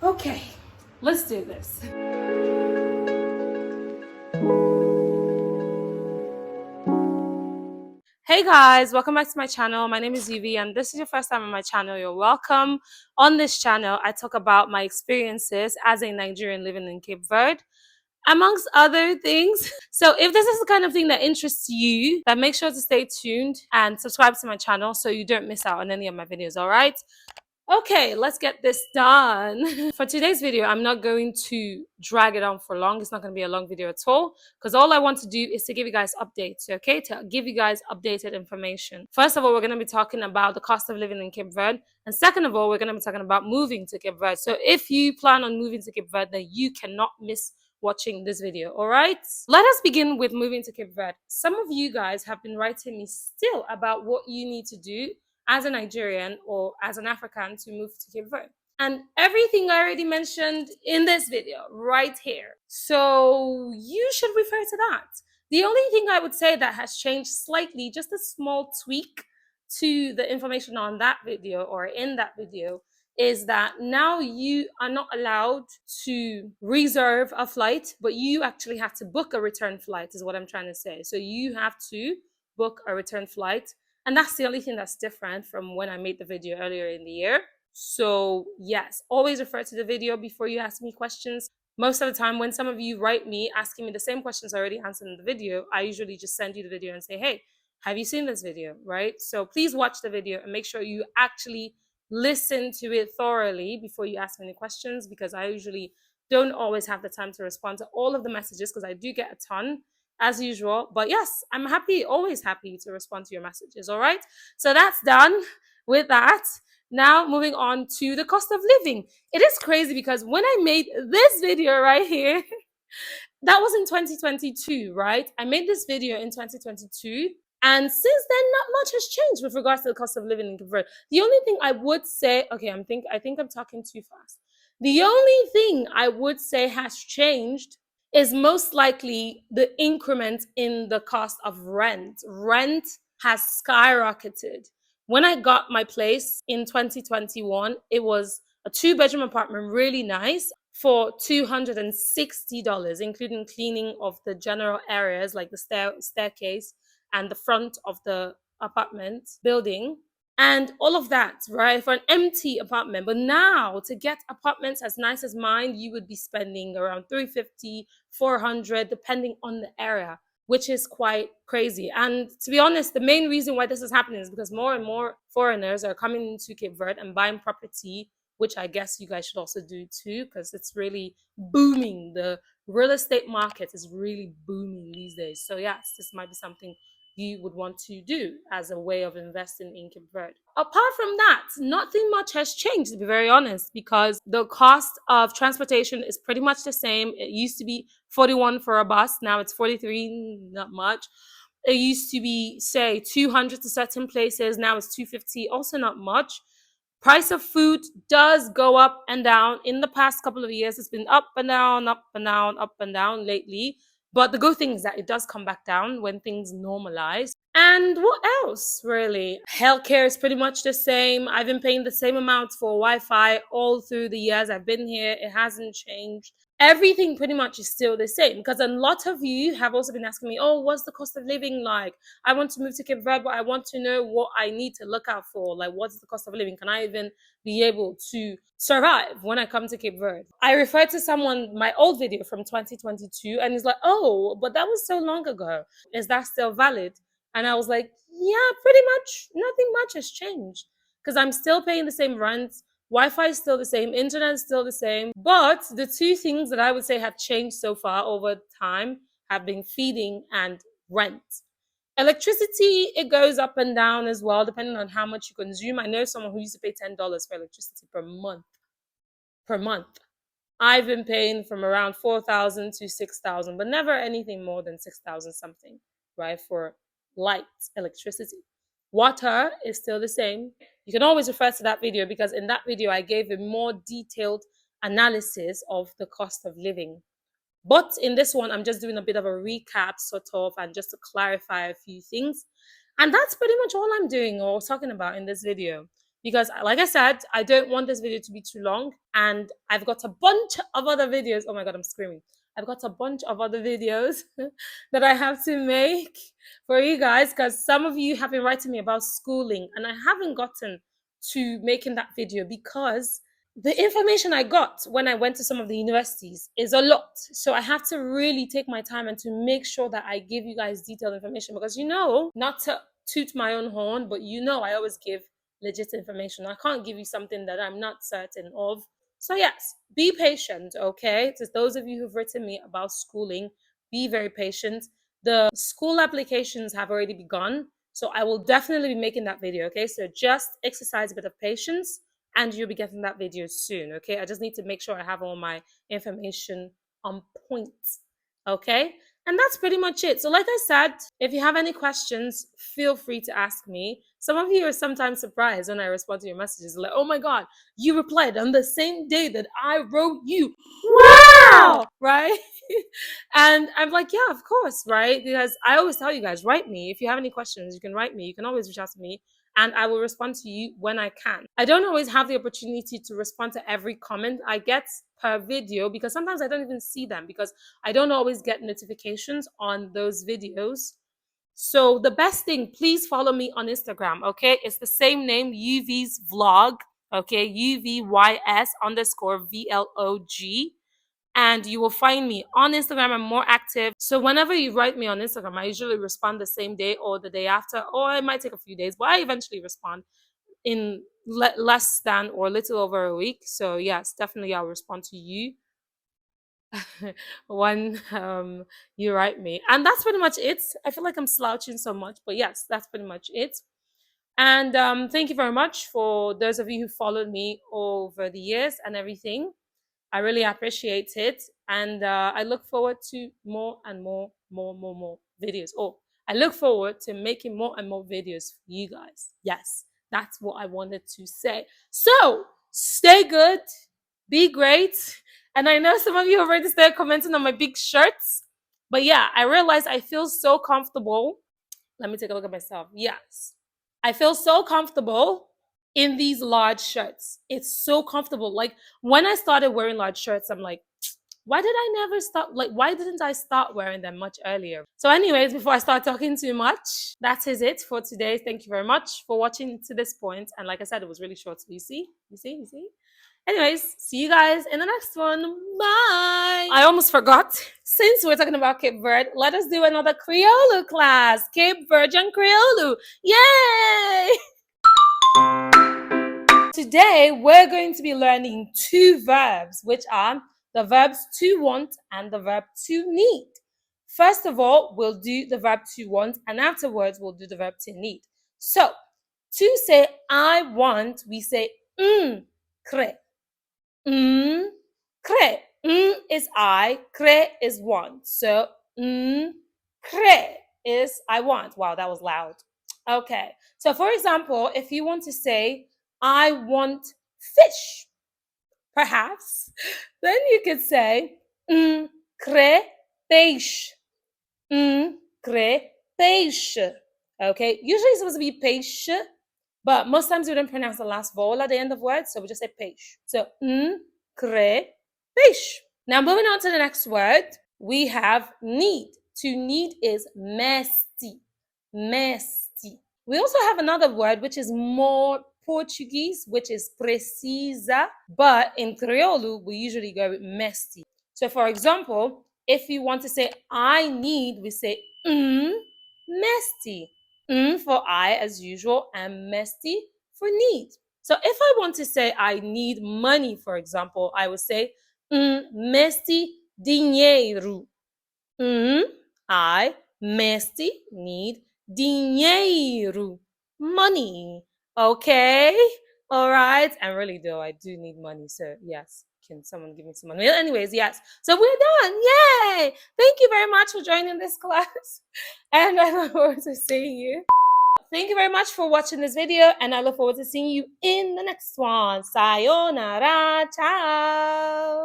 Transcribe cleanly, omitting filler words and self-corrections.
Okay, let's do this. Hey guys, welcome back to my channel. My name is Yuvi and this is your first time on my channel. You're welcome. On this channel, I talk about my experiences as a Nigerian living in Cape Verde, amongst other things. So if this is the kind of thing that interests you, then make sure to stay tuned and subscribe to my channel so you don't miss out on any of my videos, all right? Okay, let's get this done. For today's video, I'm not going to drag it on for long. It's not going to be a long video at all because all I want to do is to give you guys updates, okay? To give you guys updated information. First of all, we're going to be talking about the cost of living in Cape Verde. And second of all, we're going to be talking about moving to Cape Verde. So if you plan on moving to Cape Verde, then you cannot miss watching this video, all right? Let us begin with moving to Cape Verde. Some of you guys have been writing me still about what you need to do as a Nigerian or as an African to move to Cape Verde. And everything I already mentioned in this video right here. So you should refer to that. The only thing I would say that has changed slightly, just a small tweak to the information on that video or in that video, is that now you are not allowed to reserve a flight, but you actually have to book a return flight, is what I'm trying to say. So you have to book a return flight. And that's the only thing that's different from when I made the video earlier in the year. So yes, always refer to the video before you ask me questions. Most of the time when some of you write me asking me the same questions I already answered in the video, I usually just send you the video and say, hey, have you seen this video, right? So please watch the video and make sure you actually listen to it thoroughly before you ask me any questions, because I usually don't always have the time to respond to all of the messages because I do get a ton as usual. But yes, I'm happy, always happy to respond to your messages. All right. So that's done with that. Now moving on to the cost of living. It is crazy because when I made this video right here, that was in 2022, right? I made this video in 2022. And since then, not much has changed with regards to the cost of living in Cape Verde. The only thing I would say, okay, I think I'm talking too fast. The only thing I would say has changed is most likely the increment in the cost of rent. Rent has skyrocketed. When I got my place in 2021, it was a 2-bedroom apartment, really nice, for $260, including cleaning of the general areas like the staircase and the front of the apartment building and all of that, right, for an empty apartment. But now to get apartments as nice as mine, you would be spending around 350, 400, depending on the area, which is quite crazy. And to be honest, the main reason why this is happening is because more and more foreigners are coming into Cape Verde and buying property, which I guess you guys should also do too, because it's really booming. The real estate market is really booming these days. So yes, this might be something you would want to do as a way of investing in Cape Verde. Apart from that, nothing much has changed, to be very honest, because the cost of transportation is pretty much the same. It used to be 41 for a bus, now it's 43, not much. It used to be, say, 200 to certain places, now it's 250, also not much. Price of food does go up and down. In the past couple of years, it's been up and down, up and down, up and down lately. But the good thing is that it does come back down when things normalize. And what else, really? Healthcare is pretty much the same. I've been paying the same amount for Wi-Fi all through the years I've been here. It hasn't changed. Everything pretty much is still the same, because a lot of you have also been asking me, oh, what's the cost of living like? I want to move to Cape Verde, but I want to know what I need to look out for. Like, what's the cost of living? Can I even be able to survive when I come to Cape Verde? I referred to someone, my old video from 2022, and he's like, oh, but that was so long ago. Is that still valid? And I was like, yeah, pretty much nothing much has changed, because I'm still paying the same rent. Wi-Fi is still the same, internet is still the same. But the two things that I would say have changed so far over time have been feeding and rent. Electricity, it goes up and down as well, depending on how much you consume. I know someone who used to pay $10 for electricity per month. Per month. I've been paying from around 4,000 to 6,000, but never anything more than 6,000 something, right, for light electricity. Water is still the same. You can always refer to that video, because in that video I gave a more detailed analysis of the cost of living. But in this one, I'm just doing a bit of a recap, sort of, and just to clarify a few things. And that's pretty much all I'm doing or talking about in this video. because, like I said, I don't want this video to be too long, and I've got a bunch of other videos. Oh my god, I'm screaming. I've got a bunch of other videos that I have to make for you guys, because some of you have been writing me about schooling and I haven't gotten to making that video because the information I got when I went to some of the universities is a lot. So I have to really take my time and to make sure that I give you guys detailed information, because not to toot my own horn, but I always give legit information. I can't give you something that I'm not certain of. So yes, be patient, okay? To those of you who've written me about schooling, be very patient. The school applications have already begun, so I will definitely be making that video, okay? So just exercise a bit of patience and you'll be getting that video soon, okay? I just need to make sure I have all my information on point, okay? And that's pretty much it. So like I said, if you have any questions, feel free to ask me. Some of you are sometimes surprised when I respond to your messages, like, oh my God, you replied on the same day that I wrote you. Wow! Right? And I'm like, yeah, of course, right? Because I always tell you guys, write me. If you have any questions, you can write me. You can always reach out to me and I will respond to you when I can. I don't always have the opportunity to respond to every comment I get per video, because sometimes I don't even see them because I don't always get notifications on those videos. So the best thing, please follow me on Instagram, okay? It's the same name, UV's Vlog, okay? UVYS_VLOG. And you will find me on Instagram. I'm more active. So whenever you write me on Instagram, I usually respond the same day or the day after, or it might take a few days, but I eventually respond in less than or a little over a week. So yes, definitely I'll respond to you when you write me. And that's pretty much it. I feel like I'm slouching so much, but yes, that's pretty much it. And thank you very much for those of you who followed me over the years and everything. I really appreciate it. And I look forward to more and more videos. Oh, I look forward to making more and more videos for you guys. Yes, that's what I wanted to say. So stay good, be great. And I know some of you already started commenting on my big shirts. But yeah, I realized I feel so comfortable. Let me take a look at myself. Yes. I feel so comfortable in these large shirts. It's so comfortable. Like when I started wearing large shirts, I'm like, why did I never stop? Like, why didn't I start wearing them much earlier? So anyways, before I start talking too much, that is it for today. Thank you very much for watching to this point. And like I said, it was really short. So you see? Anyways, see you guys in the next one. Bye. I almost forgot. Since we're talking about Cape Verde, let us do another Kriolu class. Cape Verdean Kriolu. Yay! Today, we're going to be learning two verbs, which are the verbs to want and the verb to need. First of all, we'll do the verb to want, and afterwards, we'll do the verb to need. So, to say I want, we say kre. Kre. Is I, kre is want. So, kre is I want. Wow, that was loud. Okay. So, for example, if you want to say, I want fish, perhaps, then you could say, kre peixe. Kre peixe. Okay. Usually it's supposed to be peixe, but most times we don't pronounce the last vowel at the end of words, so we just say peixe. So, kre peixe. Now, moving on to the next word, we have need. To need is mesti. Mesti. We also have another word which is more Portuguese, which is precisa, but in Kriolu, we usually go with mesti. So, for example, if you want to say I need, we say mesti. For I, as usual, and mesti for need. So, if I want to say I need money, for example, I would say mesti dinheiro. I mesti need dinheiro, money. Okay, all right. And really, though, I do need money. So yes, can someone give me some money? Anyways, yes. So we're done. Yay! Thank you very much for joining this class, and I look forward to seeing you. Thank you very much for watching this video, and I look forward to seeing you in the next one. Sayonara, ciao.